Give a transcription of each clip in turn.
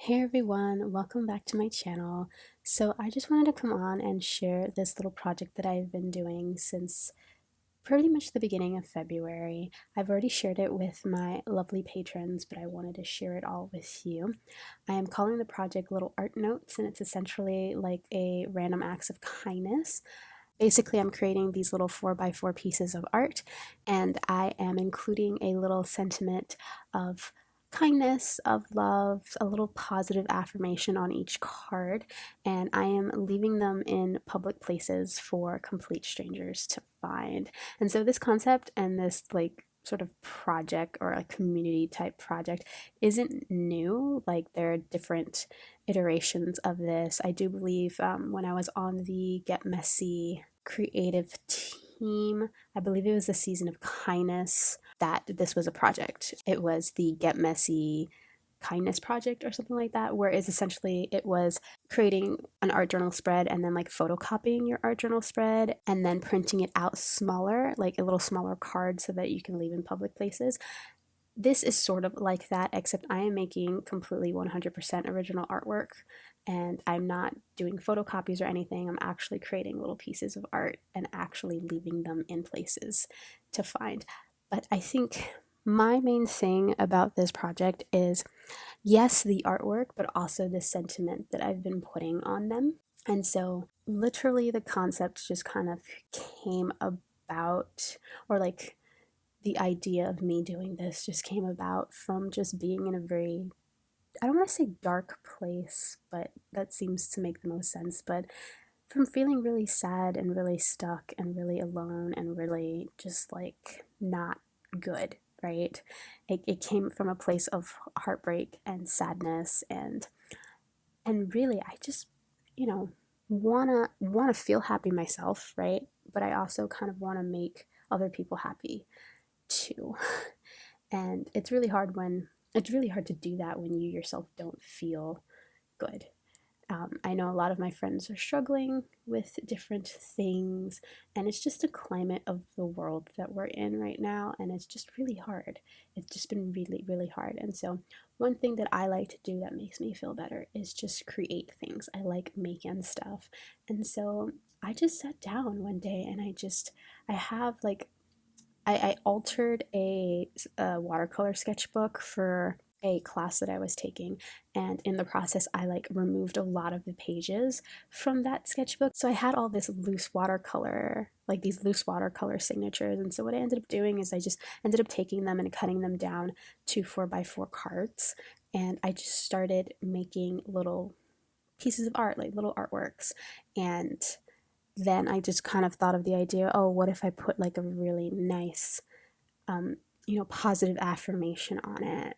Hey everyone, welcome back to my channel. So I just wanted to come on and share this little project that I've been doing since pretty much the beginning of February. I've already shared it with my lovely patrons, but I wanted to share it all with you. I am calling the project Little Art Notes, and it's essentially like a random acts of kindness. Basically, I'm creating these little 4x4 pieces of art, and I am including a little sentiment of kindness, of love, a little positive affirmation on each card, and I am leaving them in public places for complete strangers to find. And so, this concept and this, like, sort of project or a community type project isn't new. Like, there are different iterations of this. I do believe when I was on the Get Messy creative team, I believe it was the season of kindness, that this was a project. It was the Get Messy kindness project or something like that, where it's essentially it was creating an art journal spread and then like photocopying your art journal spread and then printing it out smaller, like a little smaller card so that you can leave in public places. This is sort of like that, except I am making completely 100% original artwork, and I'm not doing photocopies or anything. I'm actually creating little pieces of art and actually leaving them in places to find. But I think my main thing about this project is, yes, the artwork, but also the sentiment that I've been putting on them. And so, literally, the concept just kind of came about, or like the idea of me doing this just came about from just being in a very, I don't want to say dark place, but that seems to make the most sense, but from feeling really sad and really stuck and really alone and really just like not good, right? It came from a place of heartbreak and sadness, and really I just, you know, wanna feel happy myself, right? But I also kind of want to make other people happy too. And it's really hard to do that when you yourself don't feel good. I know a lot of my friends are struggling with different things, and it's just a climate of the world that we're in right now, and it's just really hard. It's just been really, really hard. And so, one thing that I like to do that makes me feel better is just create things. I like making stuff. And so, I just sat down one day and I have like I altered a watercolor sketchbook for a class that I was taking, and in the process I like removed a lot of the pages from that sketchbook. So I had all this loose watercolor, like these loose watercolor signatures. And so what I ended up doing is I just ended up taking them and cutting them down to 4x4 cards, and I just started making little pieces of art, like little artworks. And then I just kind of thought of the idea, oh, what if I put like a really nice, positive affirmation on it?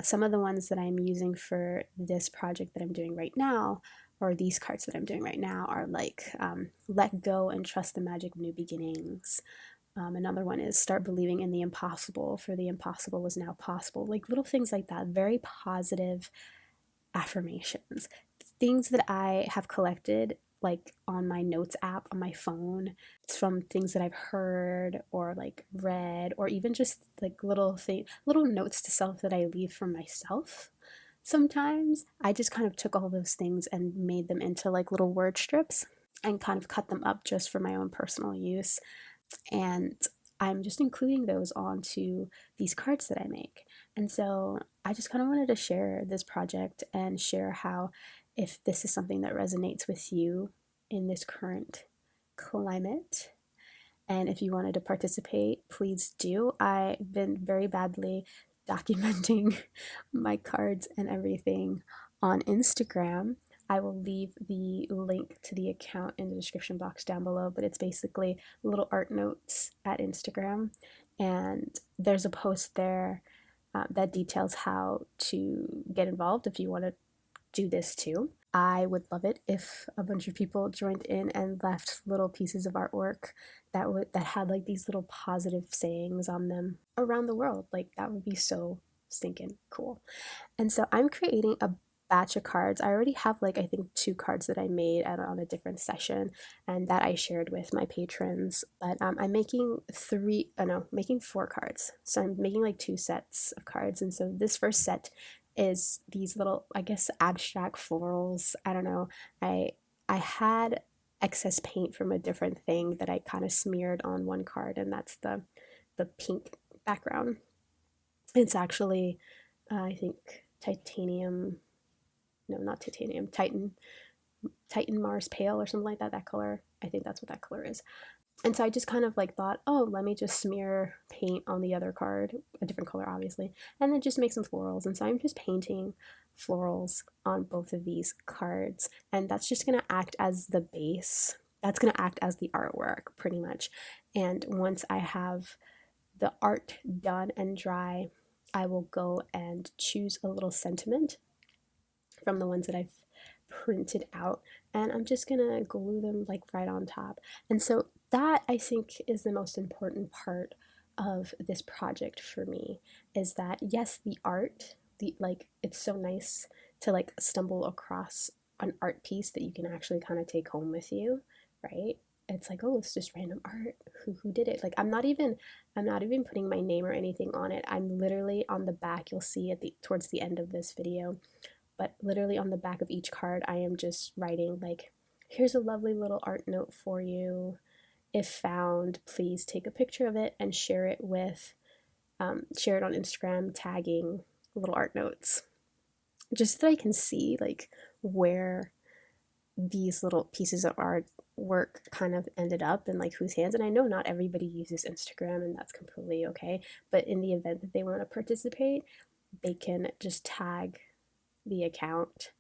Some of the ones that I'm using for this project that I'm doing right now, or these cards that I'm doing right now, are like let go and trust the magic of new beginnings. Another one is start believing in the impossible, for the impossible is now possible. Like little things like that, very positive affirmations, things that I have collected like on my notes app on my phone. It's from things that I've heard or like read, or even just like little notes to self that I leave for myself. Sometimes I just kind of took all those things and made them into like little word strips and kind of cut them up just for my own personal use. And I'm just including those onto these cards that I make. And so I just kind of wanted to share this project and share how, if this is something that resonates with you in this current climate, and if you wanted to participate, please do. I've been very badly documenting my cards and everything on Instagram. I will leave the link to the account in the description box down below, but it's basically little art notes at Instagram. And there's a post there that details how to get involved if you want to do this too. I would love it if a bunch of people joined in and left little pieces of artwork that had like these little positive sayings on them around the world. Like that would be so stinking cool. And so I'm creating a batch of cards. I already have like I think two cards that I made on a different session and that I shared with my patrons. But I'm making making four cards. So I'm making like two sets of cards. And so this first set is these little, I guess, abstract florals. I don't know. I had excess paint from a different thing that I kind of smeared on one card, and that's the pink background. It's actually, I think, titanium. No, not titanium. Titan Mars Pale or something like that. That color. I think that's what that color is. And so I just kind of like thought, oh, let me just smear paint on the other card, a different color, obviously, and then just make some florals. And so I'm just painting florals on both of these cards, and that's just going to act as the base. That's going to act as the artwork, pretty much. And once I have the art done and dry, I will go and choose a little sentiment from the ones that I've printed out, and I'm just gonna glue them like right on top. And so that, I think, is the most important part of this project for me, is that yes, the art, the like, it's so nice to like stumble across an art piece that you can actually kind of take home with you, right? It's like, oh, it's just random art. Who did it? Like, I'm not even putting my name or anything on it. I'm literally on the back, you'll see at the towards the end of this video, but literally on the back of each card, I am just writing like, here's a lovely little art note for you. If found, please take a picture of it and share it share it on Instagram, tagging little art notes, just so that I can see like where these little pieces of art work kind of ended up and like whose hands. And I know not everybody uses Instagram, and that's completely okay, but in the event that they want to participate, they can just tag the account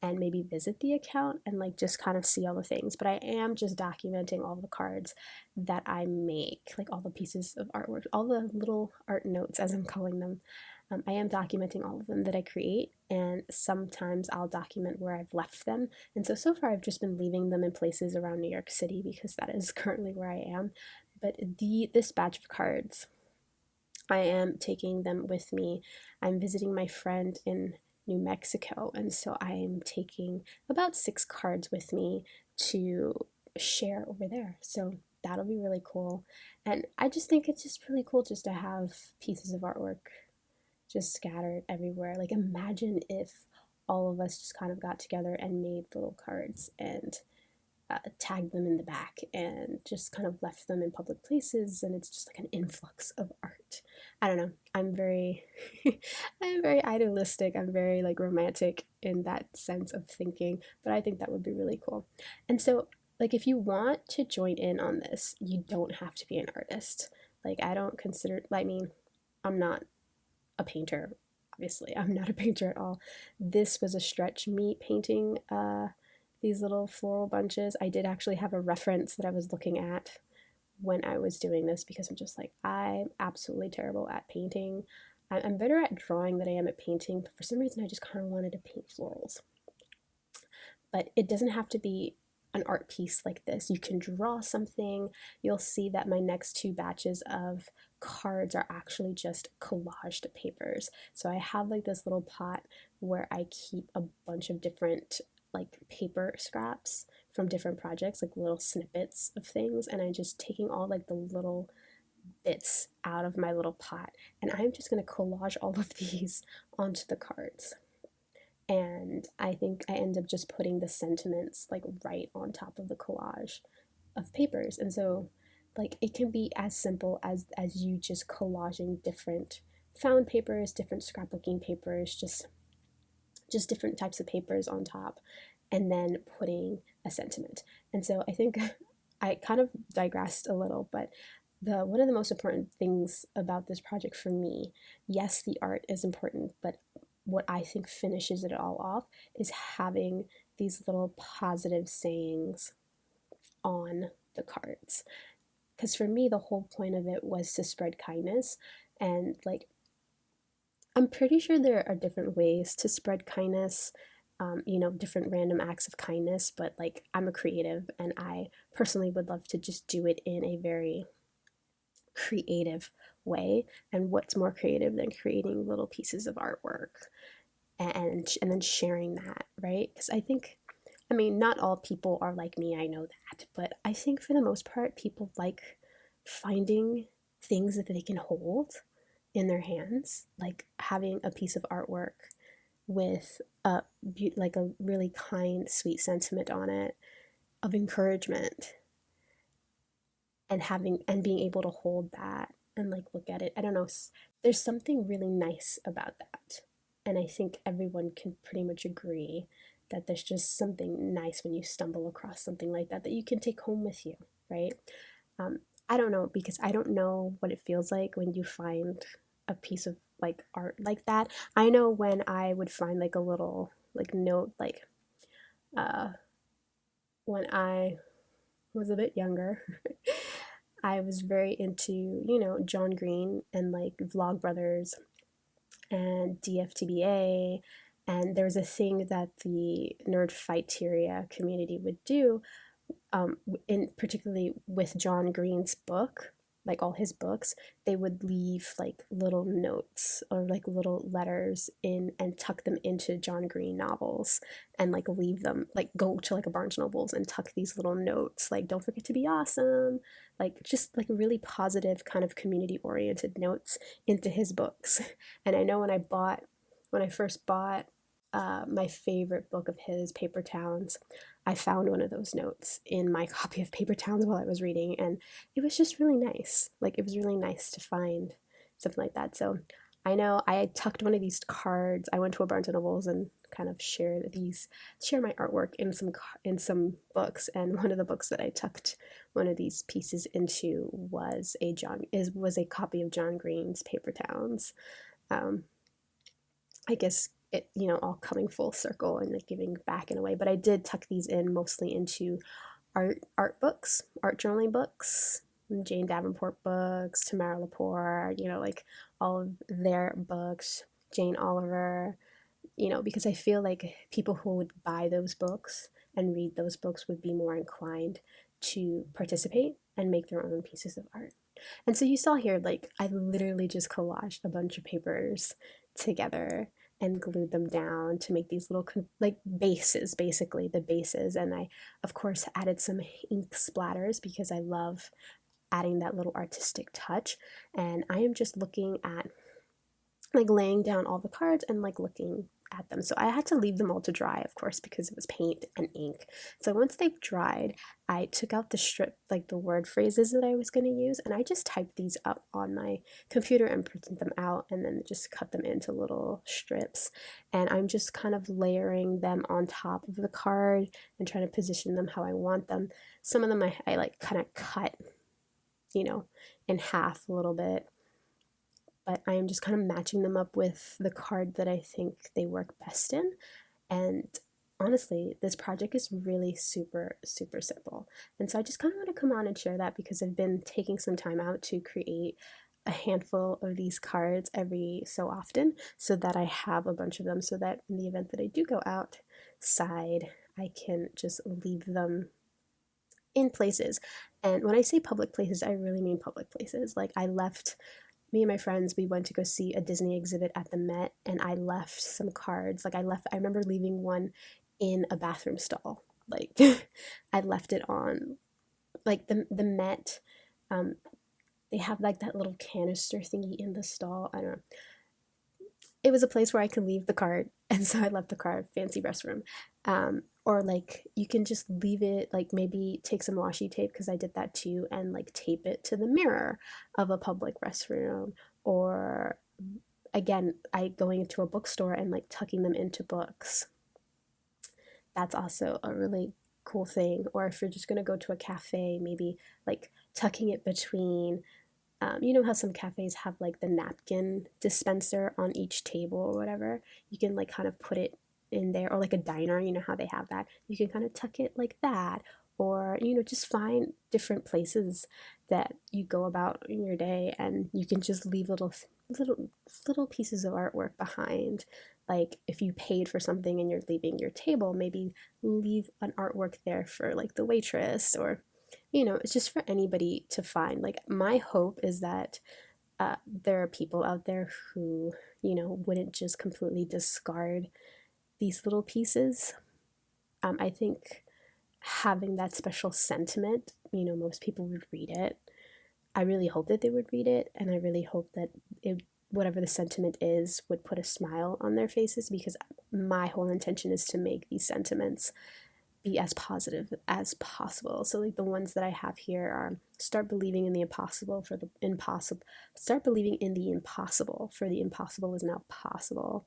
and maybe visit the account and like just kind of see all the things. But I am just documenting all the cards that I make, like all the pieces of artwork, all the little art notes, as I'm calling them. I am documenting all of them that I create, and sometimes I'll document where I've left them. And so far I've just been leaving them in places around New York City because that is currently where I am. But this batch of cards, I am taking them with me. I'm visiting my friend in New Mexico, and so I am taking about 6 cards with me to share over there. So that'll be really cool. And I just think it's just really cool just to have pieces of artwork just scattered everywhere. Like, imagine if all of us just kind of got together and made little cards and tagged them in the back and just kind of left them in public places, and it's just like an influx of art. I don't know. I'm very I'm very idealistic. I'm very like romantic in that sense of thinking, but I think that would be really cool. And so like if you want to join in on this, you don't have to be an artist. Like I don't consider, I mean, I'm not a painter. Obviously, I'm not a painter at all. This was a stretch me painting these little floral bunches. I did actually have a reference that I was looking at when I was doing this because I'm just like, I'm absolutely terrible at painting. I'm better at drawing than I am at painting, but for some reason I just kind of wanted to paint florals. But it doesn't have to be an art piece like this. You can draw something. You'll see that my next 2 batches of cards are actually just collaged papers. So I have like this little pot where I keep a bunch of different like paper scraps from different projects, like little snippets of things, and I'm just taking all like the little bits out of my little pot, and I'm just going to collage all of these onto the cards. And I think I end up just putting the sentiments like right on top of the collage of papers. And so like it can be as simple as you just collaging different found papers, different scrapbooking papers, just different types of papers on top, and then putting a sentiment. And so I think I kind of digressed a little, but one of the most important things about this project for me, yes, the art is important, but what I think finishes it all off is having these little positive sayings on the cards. Because for me, the whole point of it was to spread kindness. And like, I'm pretty sure there are different ways to spread kindness, different random acts of kindness, but like, I'm a creative and I personally would love to just do it in a very creative way. And what's more creative than creating little pieces of artwork and then sharing that, right? Because I mean, not all people are like me, I know that, but I think for the most part, people like finding things that they can hold in their hands, like having a piece of artwork with like a really kind, sweet sentiment on it of encouragement, and having and being able to hold that and like look at it. I don't know, there's something really nice about that. And I think everyone can pretty much agree that there's just something nice when you stumble across something like that that you can take home with you, right? Um, I don't know, because I don't know what it feels like when you find a piece of like art like that. I know when I would find like a little like note, like uh, when I was a bit younger, I was very into, John Green and like Vlogbrothers and DFTBA. And there was a thing that the Nerdfighteria community would do, in particularly with John Green's book, like all his books, they would leave like little notes or like little letters in and tuck them into John Green novels, and like leave them, like go to like a Barnes Nobles and tuck these little notes, like don't forget to be awesome, like just like really positive kind of community oriented notes into his books. And I know when I first bought my favorite book of his, Paper Towns, I found one of those notes in my copy of Paper Towns while I was reading, and it was just really nice. Like, it was really nice to find something like that. So I know I had tucked one of these cards. I went to a Barnes and Nobles and kind of share my artwork in some books, and one of the books that I tucked one of these pieces into was a copy of John Green's Paper Towns. Um, I guess it, all coming full circle and like giving back in a way. But I did tuck these in mostly into art books, art journaling books, Jane Davenport books, Tamara Lepore, like all of their books, Jane Oliver, because I feel like people who would buy those books and read those books would be more inclined to participate and make their own pieces of art. And so you saw here, like, I literally just collaged a bunch of papers together and glued them down to make these little like bases, basically the bases. And I, of course, added some ink splatters because I love adding that little artistic touch. And I am just looking at, like, laying down all the cards and like looking at them. So I had to leave them all to dry, of course, because it was paint and ink. So once they've dried, I took out the strip, like the word phrases that I was going to use, and I just typed these up on my computer and printed them out, and then just cut them into little strips. And I'm just kind of layering them on top of the card and trying to position them how I want them. Some of them I like kind of cut, in half a little bit, but I am just kind of matching them up with the card that I think they work best in. And honestly, this project is really super, super simple. And so I just kind of want to come on and share that because I've been taking some time out to create a handful of these cards every so often so that I have a bunch of them, so that in the event that I do go outside, I can just leave them in places. And when I say public places, I really mean public places. Like, me and my friends, we went to go see a Disney exhibit at the Met, and I left some cards. Like, I remember leaving one in a bathroom stall. Like, I left it on, like, the Met, um, they have like that little canister thingy in the stall. I don't know. It was a place where I could leave the card, and so I left the card, fancy restroom. Or like you can just leave it, like maybe take some washi tape, because I did that too, and like tape it to the mirror of a public restroom. Or again, I going into a bookstore and like tucking them into books. That's also a really cool thing. Or if you're just gonna go to a cafe, maybe like tucking it between, you know how some cafes have like the napkin dispenser on each table or whatever? You can like kind of put it in there, or like a diner, you know how they have that? You can kind of tuck it like that, or just find different places that you go about in your day, and you can just leave little little pieces of artwork behind. Like, if you paid for something and you're leaving your table, maybe leave an artwork there for like the waitress, or it's just for anybody to find. Like, my hope is that there are people out there who, wouldn't just completely discard these little pieces. I think having that special sentiment, most people would read it. I really hope that they would read it, and I really hope that it whatever the sentiment is would put a smile on their faces, because my whole intention is to make these sentiments be as positive as possible. So like the ones that I have here are: start believing in the impossible for the impossible, start believing in the impossible, for the impossible is now possible,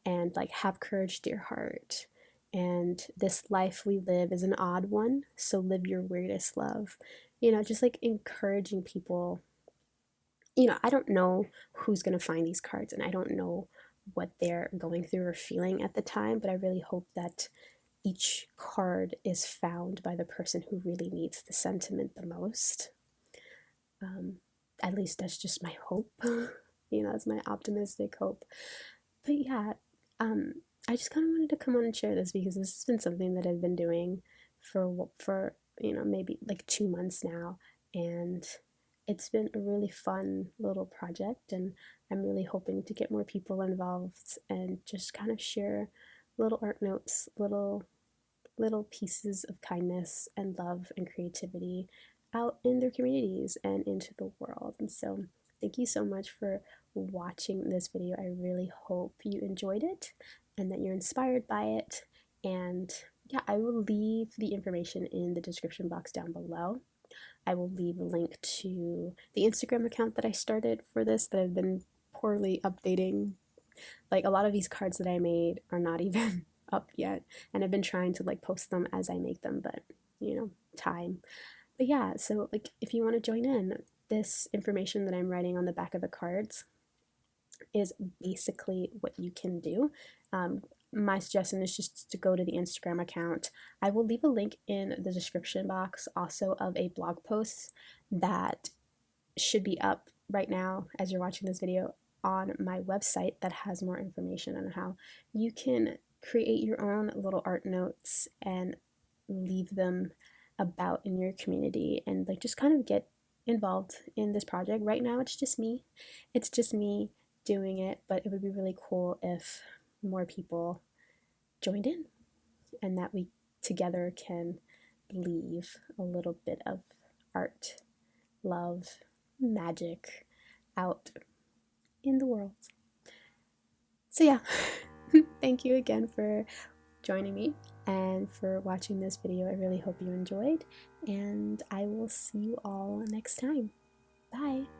and like have courage, dear heart, and this life we live is an odd one, so live your weirdest love. Just like encouraging people. I don't know who's going to find these cards, and I don't know what they're going through or feeling at the time, but I really hope that each card is found by the person who really needs the sentiment the most. Um, at least that's just my hope. It's my optimistic hope. But yeah, um, I just kind of wanted to come on and share this, because this has been something that I've been doing for maybe like 2 months now, and it's been a really fun little project, and I'm really hoping to get more people involved and just kind of share little art notes, little pieces of kindness and love and creativity out in their communities and into the world. And so thank you so much for watching this video. I really hope you enjoyed it and that you're inspired by it. And yeah, I will leave the information in the description box down below. I will leave a link to the Instagram account that I started for this, that I've been poorly updating. Like, a lot of these cards that I made are not even up yet, and I've been trying to like post them as I make them, but time. But yeah, so like if you want to join in, this information that I'm writing on the back of the cards is basically what you can do. My suggestion is just to go to the Instagram account. I will leave a link in the description box also of a blog post that should be up right now as you're watching this video on my website, that has more information on how you can create your own little art notes and leave them about in your community, and like just kind of get involved in this project. Right now it's just me. It's just me doing it, but it would be really cool if more people joined in, and that we together can leave a little bit of art, love, magic out in the world. So yeah, thank you again for joining me and for watching this video. I really hope you enjoyed, and I will see you all next time. Bye.